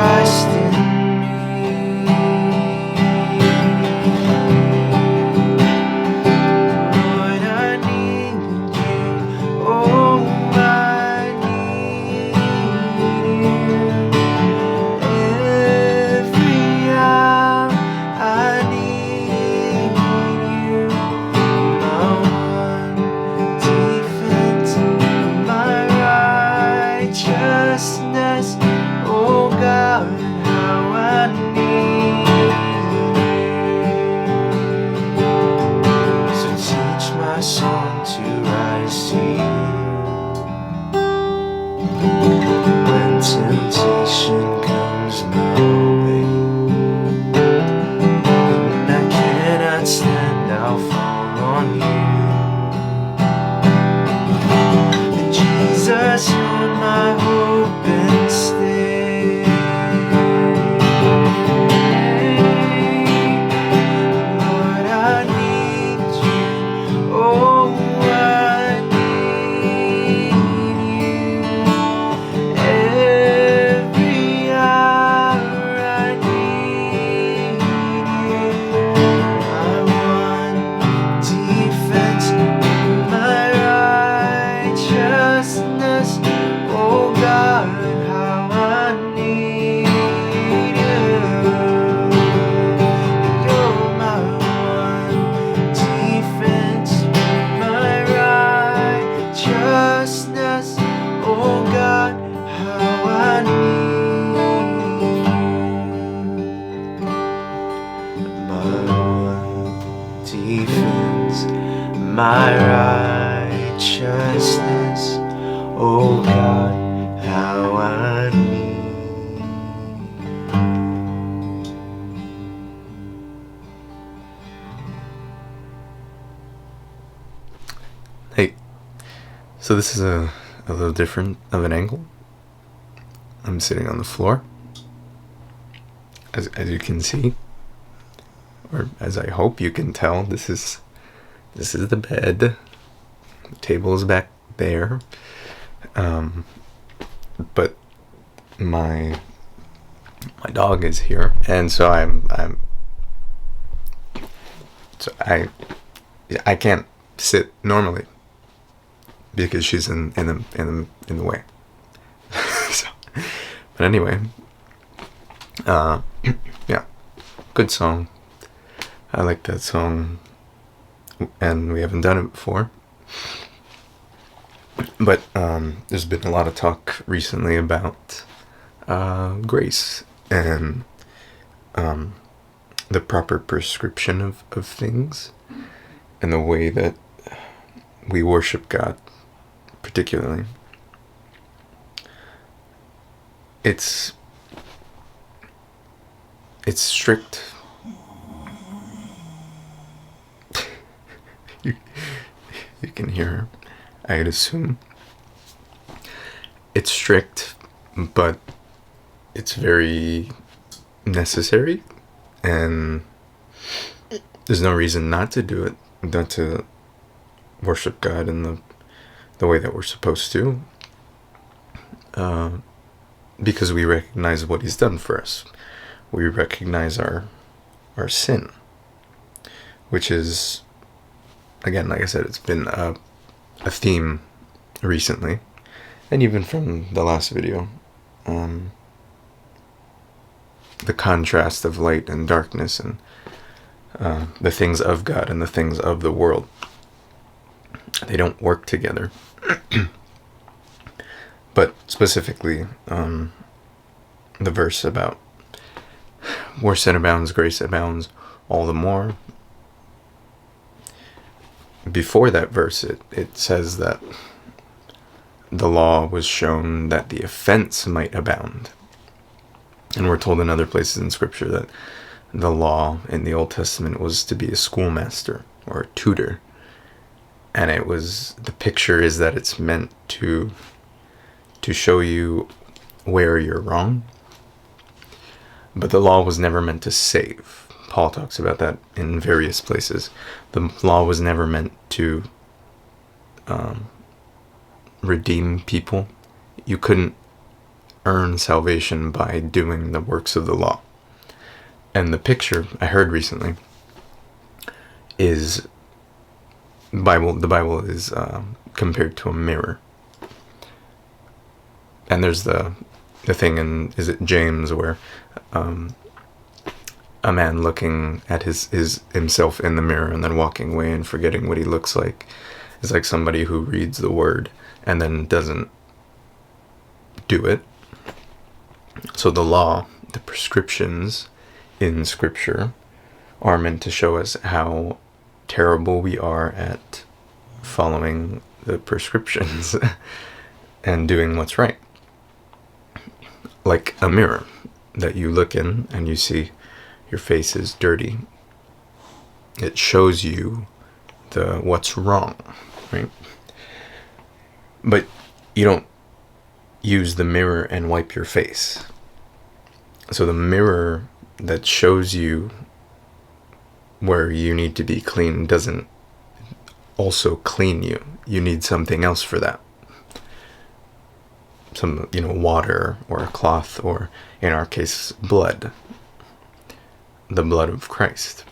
Christ in me. Lord, I need you. Oh, I need you. Every hour I need you. My one defense, my righteousness. Oh God, how I need you. So teach my song to rise to you. When temptation comes my way, when I cannot stand, I'll fall on you. And Jesus, you're my hope and stay. Lord, I need you. Oh, I need you. Every hour I need you. My one defense, my righteousness. Oh God, how I need you. You're my one defense, my righteousness. Oh God, how I need you. My one defense, my righteousness. Oh God, how I need. Hey, so this is a little different of an angle. I'm sitting on the floor, as you can see, or as I hope you can tell. This is the bed. The table is back there, but my dog is here, and so I can't sit normally because she's in the way. So, but anyway, yeah, good song. I like that song, and we haven't done it before. But there's been a lot of talk recently about grace and the proper prescription of things and the way that we worship God, particularly. It's strict. you can hear her, I'd assume. It's strict, but it's very necessary, and there's no reason not to do it, not to worship God in the way that we're supposed to, because we recognize what He's done for us. We recognize our sin, which is, again, like I said, it's been a theme recently, and even from the last video, the contrast of light and darkness, and the things of God and the things of the world. They don't work together. But specifically, the verse about where sin abounds, grace abounds all the more. Before that verse, it says that the law was shown that the offense might abound. And we're told in other places in Scripture that the law in the Old Testament was to be a schoolmaster or a tutor. And the picture is that it's meant to show you where you're wrong. But the law was never meant to save. Paul talks about that in various places. The law was never meant to redeem people. You couldn't earn salvation by doing the works of the law. And the picture I heard recently is the Bible is compared to a mirror. And there's the thing in, is it James, where a man looking at himself in the mirror and then walking away and forgetting what he looks like is like somebody who reads the word and then doesn't do it. So the law, the prescriptions in Scripture, are meant to show us how terrible we are at following the prescriptions and doing what's right. Like a mirror that you look in and you see your face is dirty. It shows you what's wrong, right? But you don't use the mirror and wipe your face. So the mirror that shows you where you need to be clean doesn't also clean you. You need something else for that. Some, water or a cloth, or in our case, blood. The blood of Christ.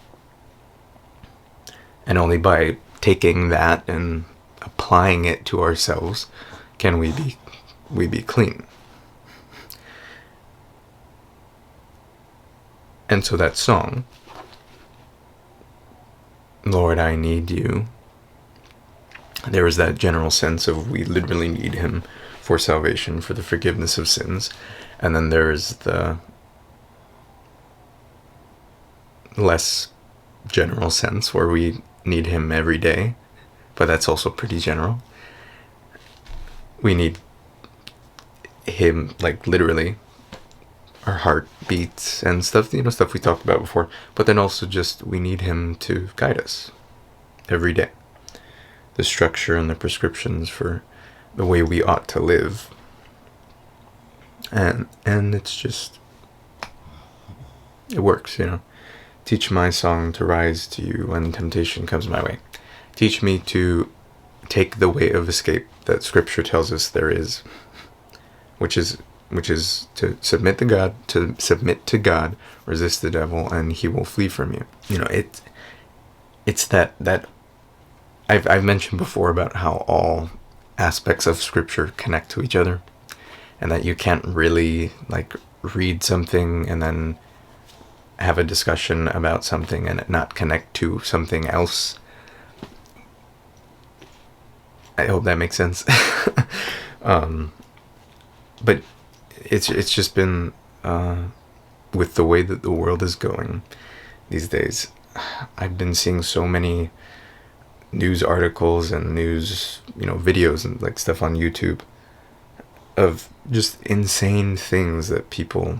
And only by taking that and applying it to ourselves can we be clean. And so that song, Lord, I need you, there is that general sense of we literally need him for salvation, for the forgiveness of sins. And then there's the less general sense where we need him every day, but that's also pretty general. We need him, like, literally, our heart beats and stuff, stuff we talked about before, but then also just we need him to guide us every day. The structure and the prescriptions for the way we ought to live. And it's just, it works, Teach my song to rise to you when temptation comes my way. Teach me to take the way of escape that Scripture tells us there is, which is to submit to God, resist the devil, and he will flee from you. It's that I've mentioned before about how all aspects of Scripture connect to each other, and that you can't really read something and then have a discussion about something and it not connect to something else. I hope that makes sense. But it's just been with the way that the world is going these days, I've been seeing so many news articles and news videos and stuff on YouTube of just insane things that people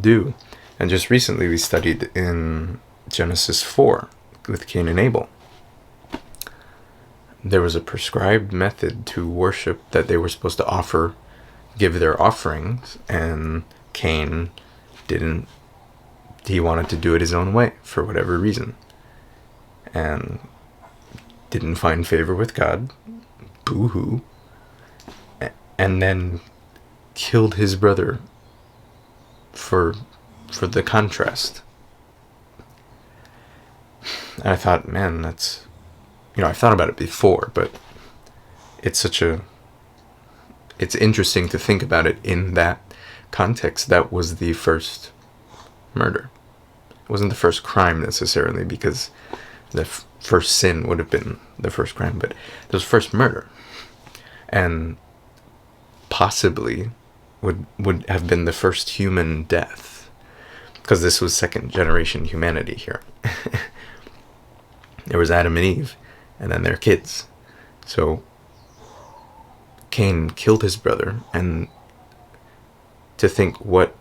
do. And just recently we studied in Genesis 4 with Cain and Abel. There was a prescribed method to worship that they were supposed to give their offerings, and Cain didn't. He wanted to do it his own way for whatever reason, and didn't find favor with God. Boo-hoo. And then killed his brother for the contrast. And I thought, man, that's, I've thought about it before, but it's interesting to think about it in that context. That was the first murder. It wasn't the first crime necessarily, because the first sin would have been the first crime, but it was first murder. And possibly would have been the first human death. Because this was second generation humanity here. There was Adam and Eve, and then their kids. So Cain killed his brother, and to think what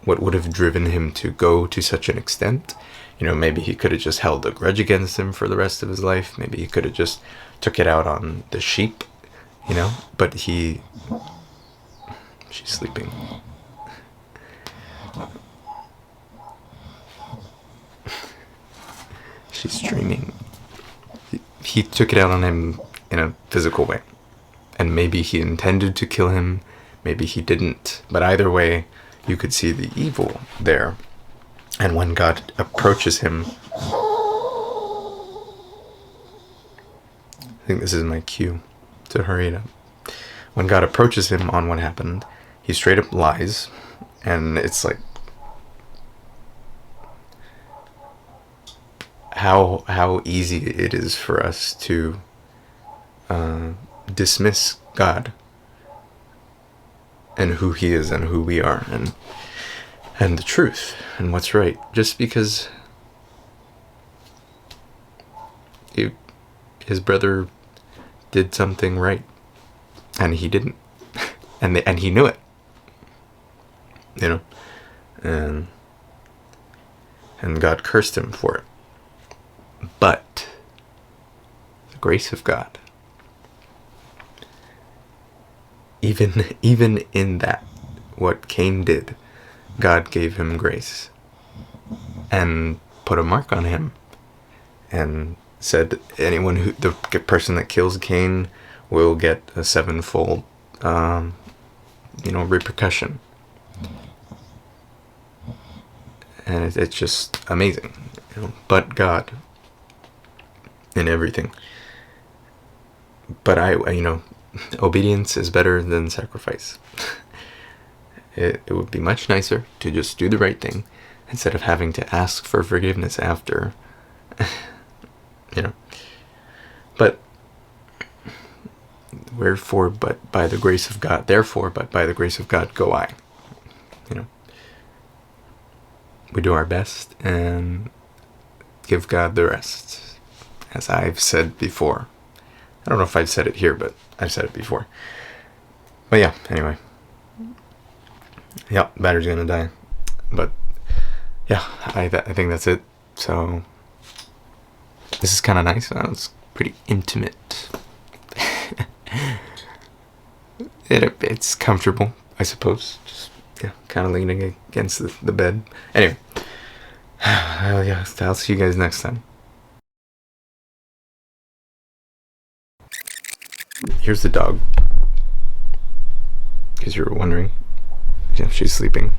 would have driven him to go to such an extent. Maybe he could have just held a grudge against him for the rest of his life. Maybe he could have just took it out on the sheep, But she's sleeping. She's dreaming. He took it out on him in a physical way. And maybe he intended to kill him. maybe he didn't. But either way, you could see the evil there. And when God approaches him, I think this is my cue to hurry it up. When God approaches him on what happened, he straight up lies. And it's like, how easy it is for us to dismiss God and who he is and who we are and the truth and what's right, just because his brother did something right and he didn't, and he knew it, you know, and God cursed him for it. But the grace of God, even in that, what Cain did, God gave him grace and put a mark on him and said the person that kills Cain will get a sevenfold repercussion. And it's just amazing, but God in everything. But obedience is better than sacrifice. It would be much nicer to just do the right thing instead of having to ask for forgiveness after. But therefore, but by the grace of God go I. We do our best and give God the rest, as I've said before. I don't know if I've said it here, but I've said it before. But yeah, anyway. Yeah, battery's gonna die. But yeah, I think that's it. So this is kind of nice. It's pretty intimate. It's comfortable, I suppose. Just kind of leaning against the bed. Anyway, I'll see you guys next time. Here's the dog, because you were wondering. Yeah, she's sleeping.